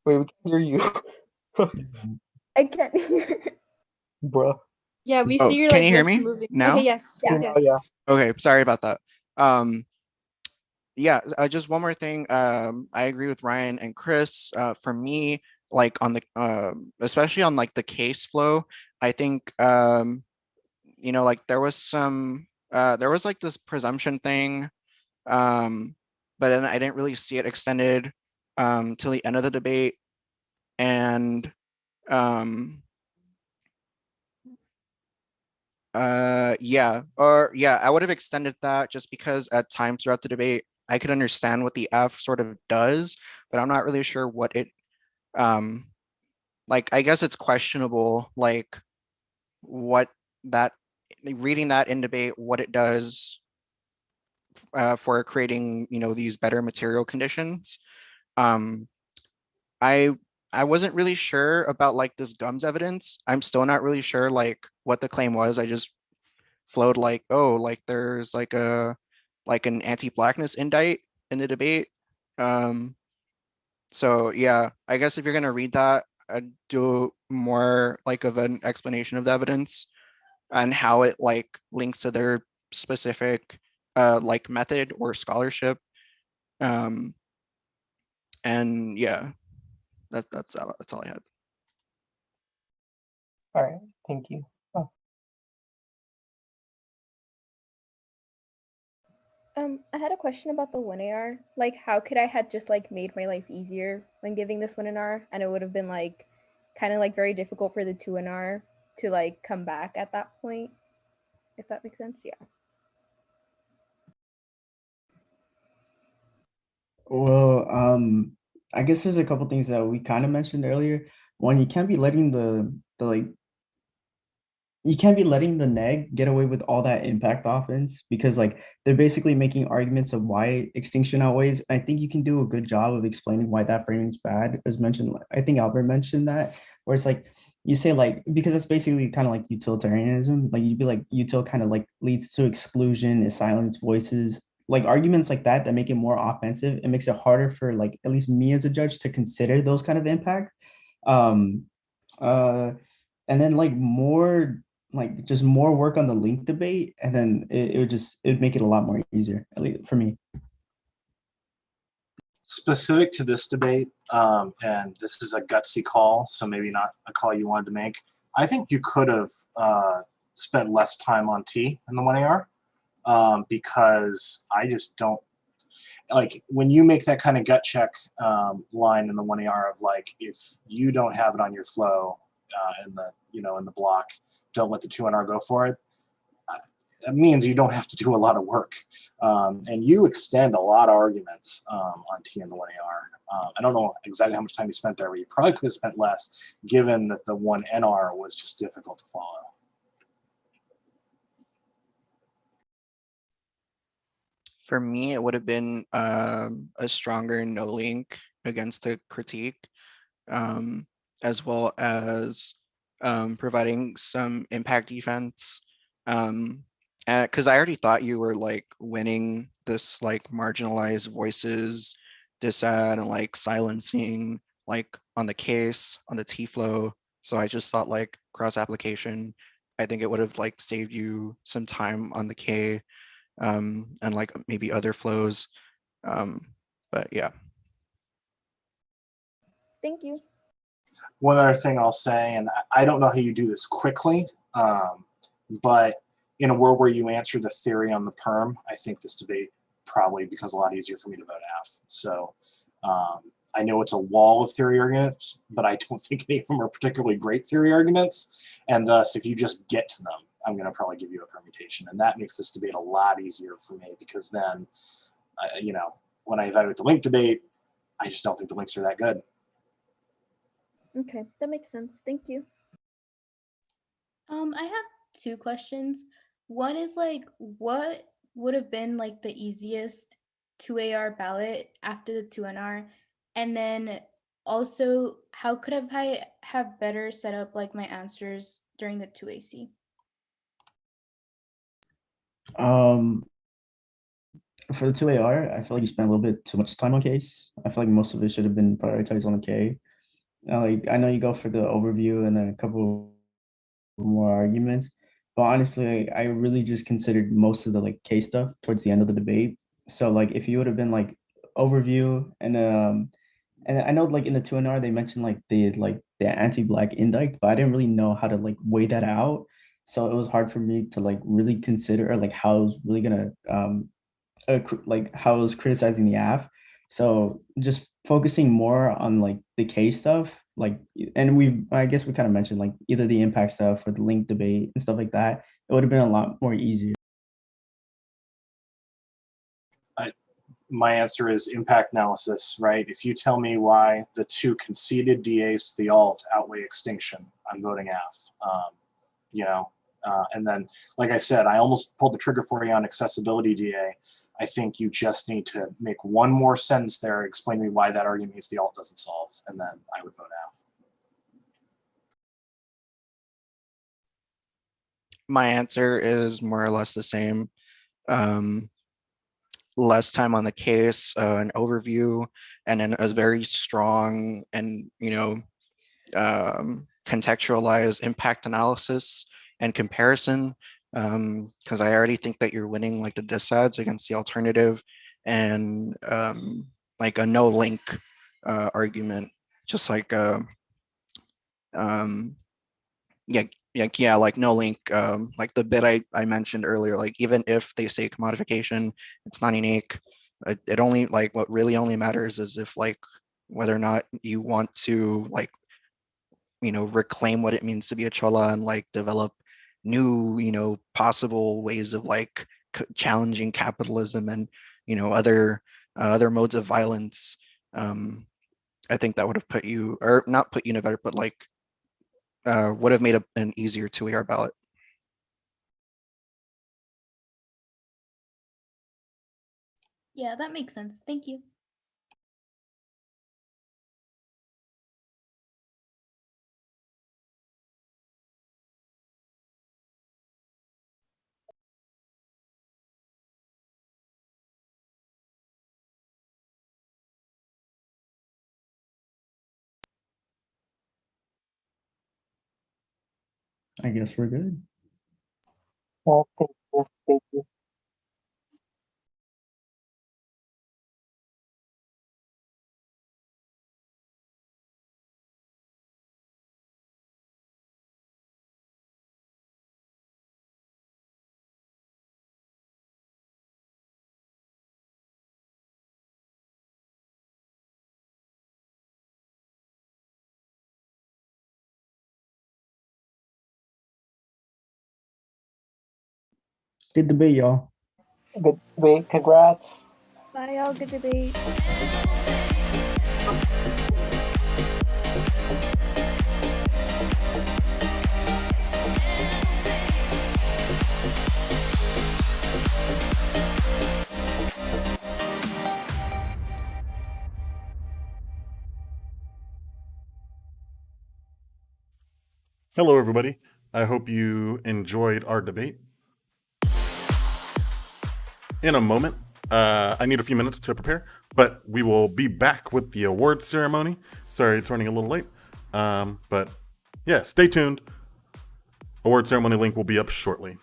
Wait, we can hear you. I can't hear. Bruh. Yeah, we Oh, see your can like you hear lips me moving. now? Okay, yes, Yeah. yes, yes. Oh, yeah. Okay, sorry about that. Yeah, just one more thing. I agree with Ryan and Chris. For me, like on the especially on like the case flow, I think like there was like this presumption thing, but then I didn't really see it extended till the end of the debate, and I would have extended that just because at times throughout the debate I could understand what the F sort of does, but I'm not really sure what it like I guess it's questionable like what that reading that in debate what it does for creating these better material conditions. I I wasn't really sure about like this gums evidence. I'm still not really sure like what the claim was. I just flowed like, oh, like there's like an anti-blackness indict in the debate. So yeah, I guess if you're gonna read that, I'd do more like of an explanation of the evidence and how it like links to their specific like method or scholarship. And yeah, that's all I had. All right. Thank you. Oh. I had a question about the 1AR. Like, how could I had just like made my life easier when giving this 1NR, and it would have been like kind of like very difficult for the 2NR to like come back at that point, if that makes sense. Yeah. Well, I guess there's a couple things that we kind of mentioned earlier. One, you can't be letting the like you can't be letting the neg get away with all that impact offense, because like they're basically making arguments of why extinction outweighs. I think you can do a good job of explaining why that framing is bad, as mentioned. I think Albert mentioned that, where it's like you say like, because it's basically kind of like utilitarianism. Like you'd be like util kind of like leads to exclusion, it silence voices, like arguments like that make it more offensive. It makes it harder for like at least me as a judge to consider those kind of impact. Um, uh, and then like more like just more work on the link debate, and then it'd make it a lot more easier, at least for me. Specific to this debate, and this is a gutsy call, so maybe not a call you wanted to make. I think you could have spent less time on T in the 1AR, because I just don't like when you make that kind of gut check line in the 1AR of like, if you don't have it on your flow in the in the block, don't let the 2NR go for it. That means you don't have to do a lot of work, and you extend a lot of arguments on T and the 1AR. I don't know exactly how much time you spent there, but you probably could have spent less, given that the 1NR was just difficult to follow. For me, it would have been a stronger no link against the critique, as well as providing some impact defense. Because I already thought you were like winning this like marginalized voices disad and like silencing like on the case, on the T flow. So I just thought like cross application, I think it would have like saved you some time on the K, and like maybe other flows. But yeah. Thank you. One other thing I'll say, and I don't know how you do this quickly, but in a world where you answer the theory on the perm, I think this debate probably becomes a lot easier for me to vote F. So I know it's a wall of theory arguments, but I don't think any of them are particularly great theory arguments. And thus, if you just get to them, I'm going to probably give you a permutation. And that makes this debate a lot easier for me, because then, when I evaluate the link debate, I just don't think the links are that good. Okay, that makes sense. Thank you. I have two questions. One is like, what would have been like the easiest 2AR ballot after the 2NR? And then also, how could I have better set up like my answers during the 2AC? For the 2AR, I feel like you spent a little bit too much time on case. I feel like most of it should have been prioritized on the K. Like I know you go for the overview and then a couple more arguments, but honestly, I really just considered most of the like case stuff towards the end of the debate. So like if you would have been like overview and I know like in the 2NR they mentioned like the anti-black indict, but I didn't really know how to like weigh that out. So it was hard for me to like really consider like how I was really gonna like how I was criticizing the app. So just focusing more on like the case stuff, like, and I guess we kind of mentioned like either the impact stuff or the link debate and stuff like that. It would have been a lot more easier. My answer is impact analysis, right? If you tell me why the two conceded DAs to the alt outweigh extinction, I'm voting F. And then, like I said, I almost pulled the trigger for you on accessibility DA. I think you just need to make one more sentence there, explain to me why that argument means the alt doesn't solve, and then I would vote F. My answer is more or less the same. Less time on the case, an overview, and then a very strong and contextualized impact analysis and comparison, because I already think that you're winning like the disads against the alternative, and like a no link argument, just like like no link, like the bit I mentioned earlier, like even if they say commodification, it's not unique. It only like what really only matters is if like whether or not you want to like reclaim what it means to be a chola and like develop new possible ways of like challenging capitalism and other modes of violence. I think that would have put you, or not put you in a better, but like would have made an easier 2AR ballot. Yeah, that makes sense. Thank you. I guess we're good. Well, thank you. Thank you. Good debate, y'all. Good debate. Congrats. Bye, y'all. Good debate. Hello, everybody. I hope you enjoyed our debate. In a moment, I need a few minutes to prepare, but we will be back with the awards ceremony. Sorry, it's running a little late. But yeah, stay tuned. Award ceremony link will be up shortly.